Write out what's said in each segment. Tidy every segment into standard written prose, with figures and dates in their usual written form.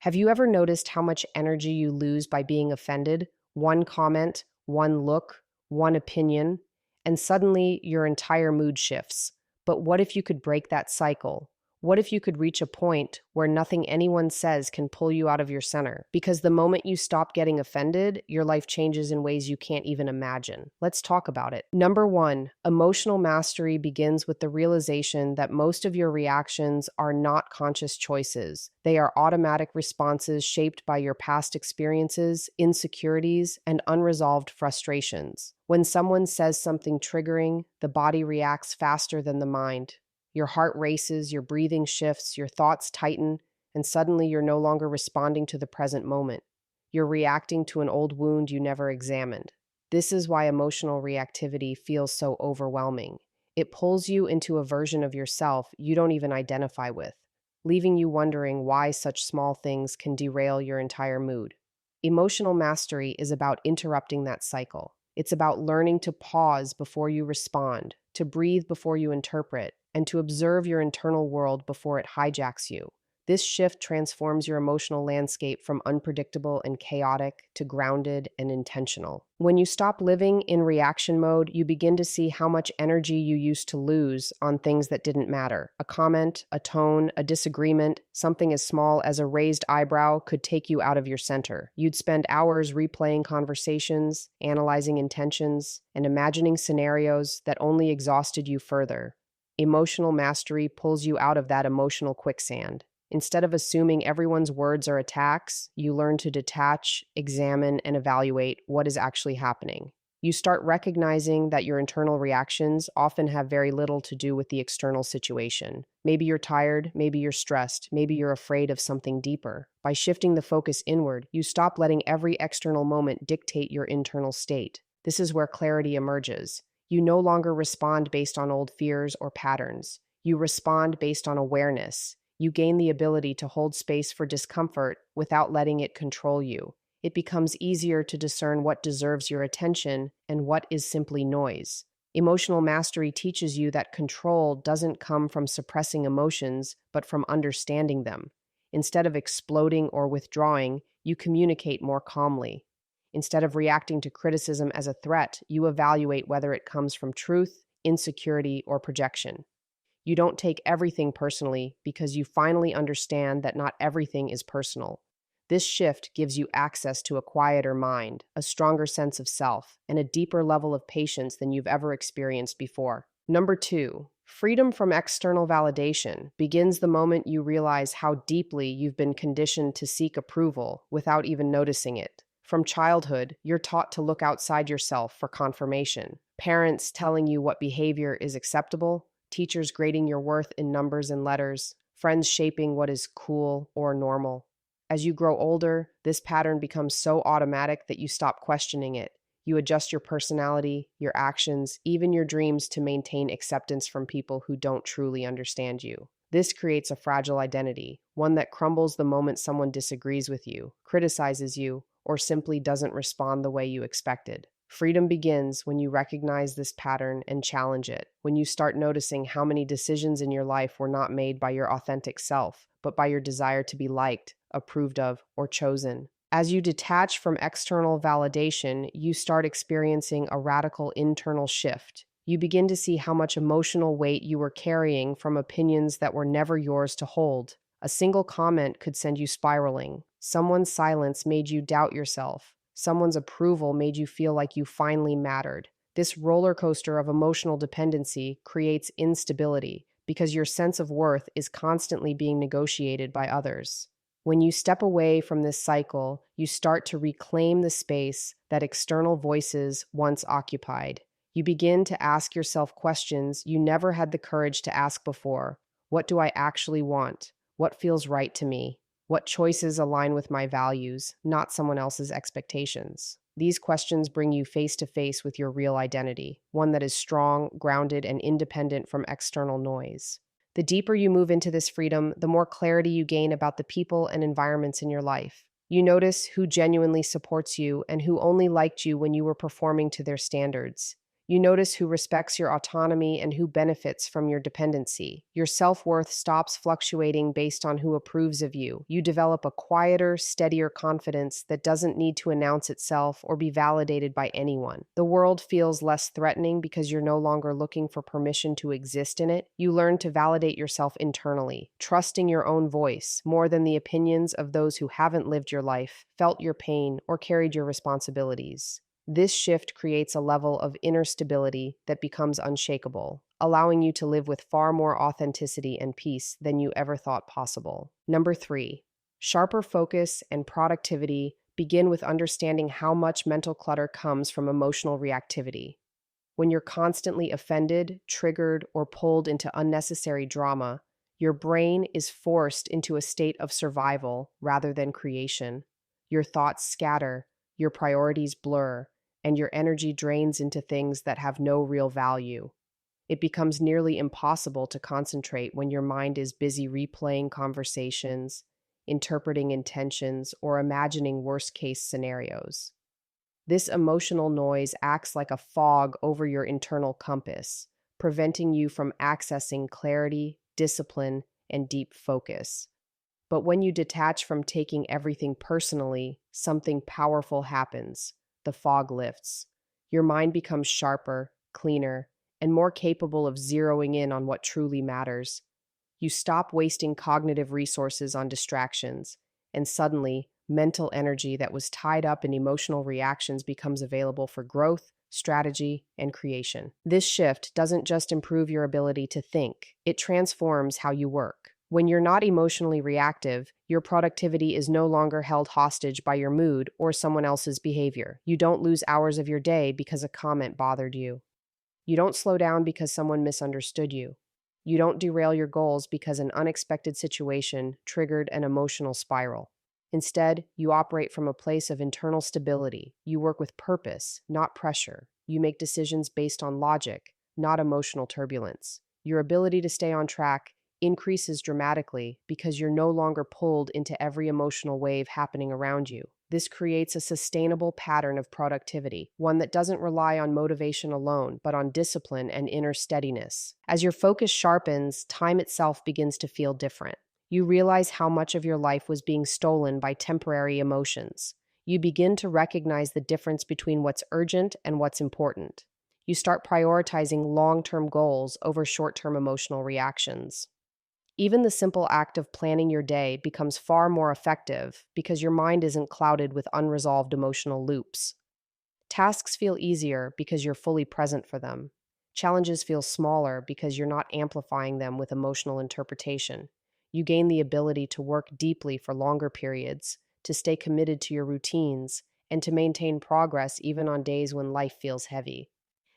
Have you ever noticed how much energy you lose by being offended? One comment, one look, one opinion, and suddenly your entire mood shifts. But what if you could break that cycle? What if you could reach a point where nothing anyone says can pull you out of your center? Because the moment you stop getting offended, your life changes in ways you can't even imagine. Let's talk about it. Number one, emotional mastery begins with the realization that most of your reactions are not conscious choices. They are automatic responses shaped by your past experiences, insecurities, and unresolved frustrations. When someone says something triggering, the body reacts faster than the mind. Your heart races, your breathing shifts, your thoughts tighten, and suddenly you're no longer responding to the present moment. You're reacting to an old wound you never examined. This is why emotional reactivity feels so overwhelming. It pulls you into a version of yourself you don't even identify with, leaving you wondering why such small things can derail your entire mood. Emotional mastery is about interrupting that cycle. It's about learning to pause before you respond, to breathe before you interpret, and to observe your internal world before it hijacks you. This shift transforms your emotional landscape from unpredictable and chaotic to grounded and intentional. When you stop living in reaction mode, you begin to see how much energy you used to lose on things that didn't matter. A comment, a tone, a disagreement, something as small as a raised eyebrow could take you out of your center. You'd spend hours replaying conversations, analyzing intentions, and imagining scenarios that only exhausted you further. Emotional mastery pulls you out of that emotional quicksand. Instead of assuming everyone's words are attacks, you learn to detach, examine, and evaluate what is actually happening. You start recognizing that your internal reactions often have very little to do with the external situation. Maybe you're tired, maybe you're stressed, maybe you're afraid of something deeper. By shifting the focus inward, you stop letting every external moment dictate your internal state. This is where clarity emerges. You no longer respond based on old fears or patterns. You respond based on awareness. You gain the ability to hold space for discomfort without letting it control you. It becomes easier to discern what deserves your attention and what is simply noise. Emotional mastery teaches you that control doesn't come from suppressing emotions, but from understanding them. Instead of exploding or withdrawing, you communicate more calmly. Instead of reacting to criticism as a threat, you evaluate whether it comes from truth, insecurity, or projection. You don't take everything personally because you finally understand that not everything is personal. This shift gives you access to a quieter mind, a stronger sense of self, and a deeper level of patience than you've ever experienced before. Number two, freedom from external validation begins the moment you realize how deeply you've been conditioned to seek approval without even noticing it. From childhood, you're taught to look outside yourself for confirmation. Parents telling you what behavior is acceptable, teachers grading your worth in numbers and letters, friends shaping what is cool or normal. As you grow older, this pattern becomes so automatic that you stop questioning it. You adjust your personality, your actions, even your dreams to maintain acceptance from people who don't truly understand you. This creates a fragile identity, one that crumbles the moment someone disagrees with you, criticizes you, or simply doesn't respond the way you expected. Freedom begins when you recognize this pattern and challenge it, when you start noticing how many decisions in your life were not made by your authentic self, but by your desire to be liked, approved of, or chosen. As you detach from external validation, you start experiencing a radical internal shift. You begin to see how much emotional weight you were carrying from opinions that were never yours to hold. A single comment could send you spiraling. Someone's silence made you doubt yourself. Someone's approval made you feel like you finally mattered. This roller coaster of emotional dependency creates instability because your sense of worth is constantly being negotiated by others. When you step away from this cycle, you start to reclaim the space that external voices once occupied. You begin to ask yourself questions you never had the courage to ask before. What do I actually want? What feels right to me? What choices align with my values, not someone else's expectations? These questions bring you face to face with your real identity, one that is strong, grounded, and independent from external noise. The deeper you move into this freedom, the more clarity you gain about the people and environments in your life. You notice who genuinely supports you and who only liked you when you were performing to their standards. You notice who respects your autonomy and who benefits from your dependency. Your self-worth stops fluctuating based on who approves of you. You develop a quieter, steadier confidence that doesn't need to announce itself or be validated by anyone. The world feels less threatening because you're no longer looking for permission to exist in it. You learn to validate yourself internally, trusting your own voice more than the opinions of those who haven't lived your life, felt your pain, or carried your responsibilities. This shift creates a level of inner stability that becomes unshakable, allowing you to live with far more authenticity and peace than you ever thought possible. Number 3, sharper focus and productivity begin with understanding how much mental clutter comes from emotional reactivity. When you're constantly offended, triggered, or pulled into unnecessary drama, your brain is forced into a state of survival rather than creation. Your thoughts scatter, your priorities blur, and your energy drains into things that have no real value. It becomes nearly impossible to concentrate when your mind is busy replaying conversations, interpreting intentions, or imagining worst-case scenarios. This emotional noise acts like a fog over your internal compass, preventing you from accessing clarity, discipline, and deep focus. But when you detach from taking everything personally, something powerful happens. The fog lifts. Your mind becomes sharper, cleaner, and more capable of zeroing in on what truly matters. You stop wasting cognitive resources on distractions, and suddenly, mental energy that was tied up in emotional reactions becomes available for growth, strategy, and creation. This shift doesn't just improve your ability to think, it transforms how you work. When you're not emotionally reactive, your productivity is no longer held hostage by your mood or someone else's behavior. You don't lose hours of your day because a comment bothered you. You don't slow down because someone misunderstood you. You don't derail your goals because an unexpected situation triggered an emotional spiral. Instead, you operate from a place of internal stability. You work with purpose, not pressure. You make decisions based on logic, not emotional turbulence. Your ability to stay on track increases dramatically because you're no longer pulled into every emotional wave happening around you. This creates a sustainable pattern of productivity, one that doesn't rely on motivation alone, but on discipline and inner steadiness. As your focus sharpens, time itself begins to feel different. You realize how much of your life was being stolen by temporary emotions. You begin to recognize the difference between what's urgent and what's important. You start prioritizing long-term goals over short-term emotional reactions. Even the simple act of planning your day becomes far more effective because your mind isn't clouded with unresolved emotional loops. Tasks feel easier because you're fully present for them. Challenges feel smaller because you're not amplifying them with emotional interpretation. You gain the ability to work deeply for longer periods, to stay committed to your routines, and to maintain progress even on days when life feels heavy.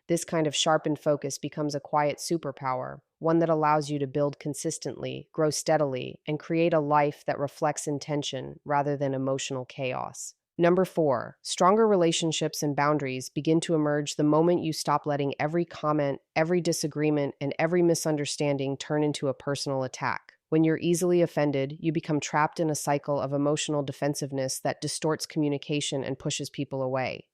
This kind of sharpened focus becomes a quiet superpower, one that allows you to build consistently, grow steadily, and create a life that reflects intention rather than emotional chaos. Number 4, stronger relationships and boundaries begin to emerge the moment you stop letting every comment, every disagreement, and every misunderstanding turn into a personal attack. When you're easily offended, you become trapped in a cycle of emotional defensiveness that distorts communication and pushes people away.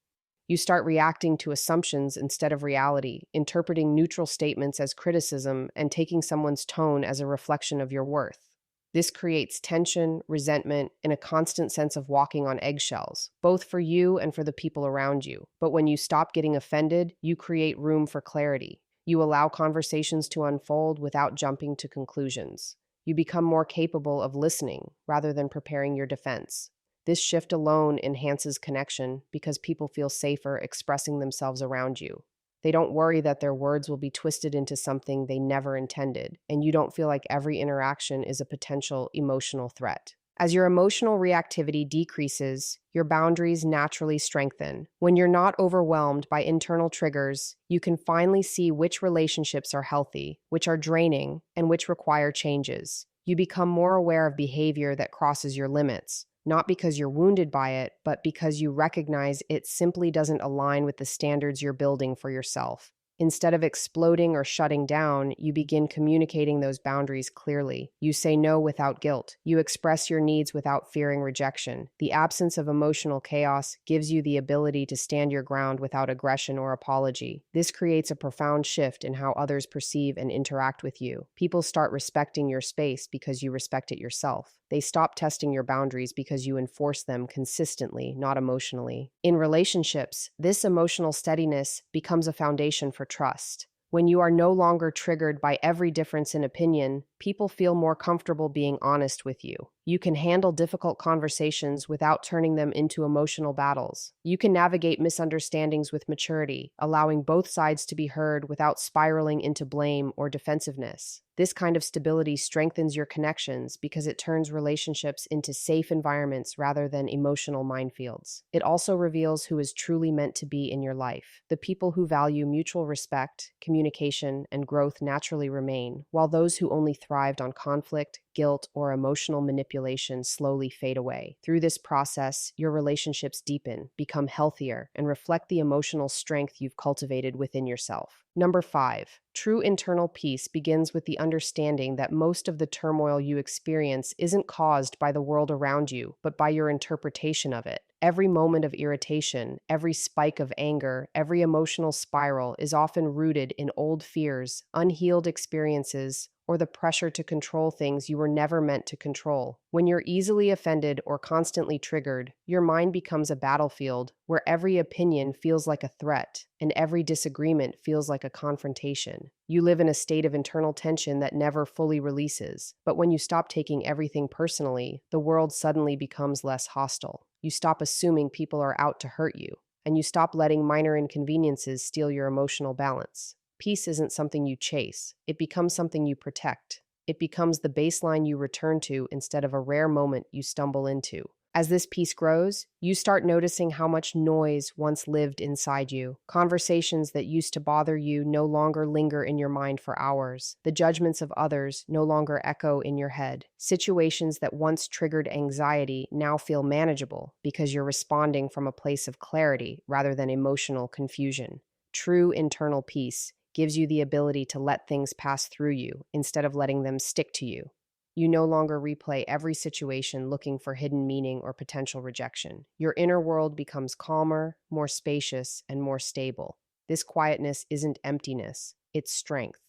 You start reacting to assumptions instead of reality, interpreting neutral statements as criticism and taking someone's tone as a reflection of your worth. This creates tension, resentment, and a constant sense of walking on eggshells, both for you and for the people around you. But when you stop getting offended, you create room for clarity. You allow conversations to unfold without jumping to conclusions. You become more capable of listening rather than preparing your defense. This shift alone enhances connection because people feel safer expressing themselves around you. They don't worry that their words will be twisted into something they never intended, and you don't feel like every interaction is a potential emotional threat. As your emotional reactivity decreases, your boundaries naturally strengthen. When you're not overwhelmed by internal triggers, you can finally see which relationships are healthy, which are draining, and which require changes. You become more aware of behavior that crosses your limits, not because you're wounded by it, but because you recognize it simply doesn't align with the standards you're building for yourself. Instead of exploding or shutting down, you begin communicating those boundaries clearly. You say no without guilt. You express your needs without fearing rejection. The absence of emotional chaos gives you the ability to stand your ground without aggression or apology. This creates a profound shift in how others perceive and interact with you. People start respecting your space because you respect it yourself. They stop testing your boundaries because you enforce them consistently, not emotionally. In relationships, this emotional steadiness becomes a foundation for trust. When you are no longer triggered by every difference in opinion, people feel more comfortable being honest with you. You can handle difficult conversations without turning them into emotional battles. You can navigate misunderstandings with maturity, allowing both sides to be heard without spiraling into blame or defensiveness. This kind of stability strengthens your connections because it turns relationships into safe environments rather than emotional minefields. It also reveals who is truly meant to be in your life. The people who value mutual respect, communication, and growth naturally remain, while those who only thrived on conflict, guilt, or emotional manipulation slowly fade away. Through this process, your relationships deepen, become healthier, and reflect the emotional strength you've cultivated within yourself. Number 5, true internal peace begins with the understanding that most of the turmoil you experience isn't caused by the world around you, but by your interpretation of it. Every moment of irritation, every spike of anger, every emotional spiral is often rooted in old fears, unhealed experiences, or the pressure to control things you were never meant to control. When you're easily offended or constantly triggered, your mind becomes a battlefield where every opinion feels like a threat and every disagreement feels like a confrontation. You live in a state of internal tension that never fully releases. But when you stop taking everything personally, the world suddenly becomes less hostile. You stop assuming people are out to hurt you, and you stop letting minor inconveniences steal your emotional balance. Peace isn't something you chase, it becomes something you protect. It becomes the baseline you return to instead of a rare moment you stumble into. As this peace grows, you start noticing how much noise once lived inside you. Conversations that used to bother you no longer linger in your mind for hours. The judgments of others no longer echo in your head. Situations that once triggered anxiety now feel manageable because you're responding from a place of clarity rather than emotional confusion. True internal peace gives you the ability to let things pass through you instead of letting them stick to you. You no longer replay every situation looking for hidden meaning or potential rejection. Your inner world becomes calmer, more spacious, and more stable. This quietness isn't emptiness, it's strength.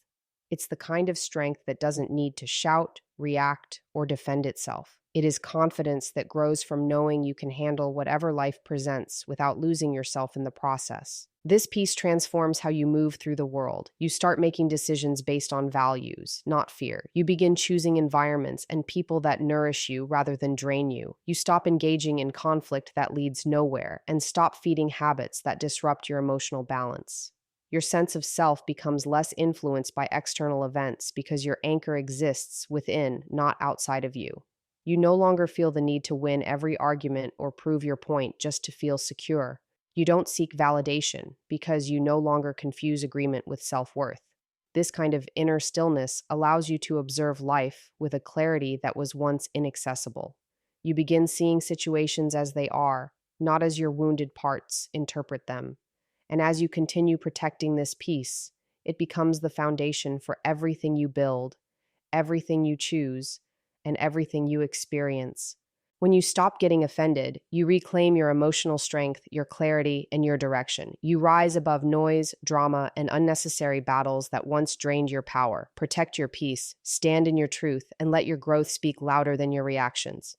It's the kind of strength that doesn't need to shout, react, or defend itself. It is confidence that grows from knowing you can handle whatever life presents without losing yourself in the process. This piece transforms how you move through the world. You start making decisions based on values, not fear. You begin choosing environments and people that nourish you rather than drain you. You stop engaging in conflict that leads nowhere and stop feeding habits that disrupt your emotional balance. Your sense of self becomes less influenced by external events because your anchor exists within, not outside of you. You no longer feel the need to win every argument or prove your point just to feel secure. You don't seek validation because you no longer confuse agreement with self-worth. This kind of inner stillness allows you to observe life with a clarity that was once inaccessible. You begin seeing situations as they are, not as your wounded parts interpret them. And as you continue protecting this peace, it becomes the foundation for everything you build, everything you choose, and everything you experience. When you stop getting offended, you reclaim your emotional strength, your clarity, and your direction. You rise above noise, drama, and unnecessary battles that once drained your power. Protect your peace, stand in your truth, and let your growth speak louder than your reactions.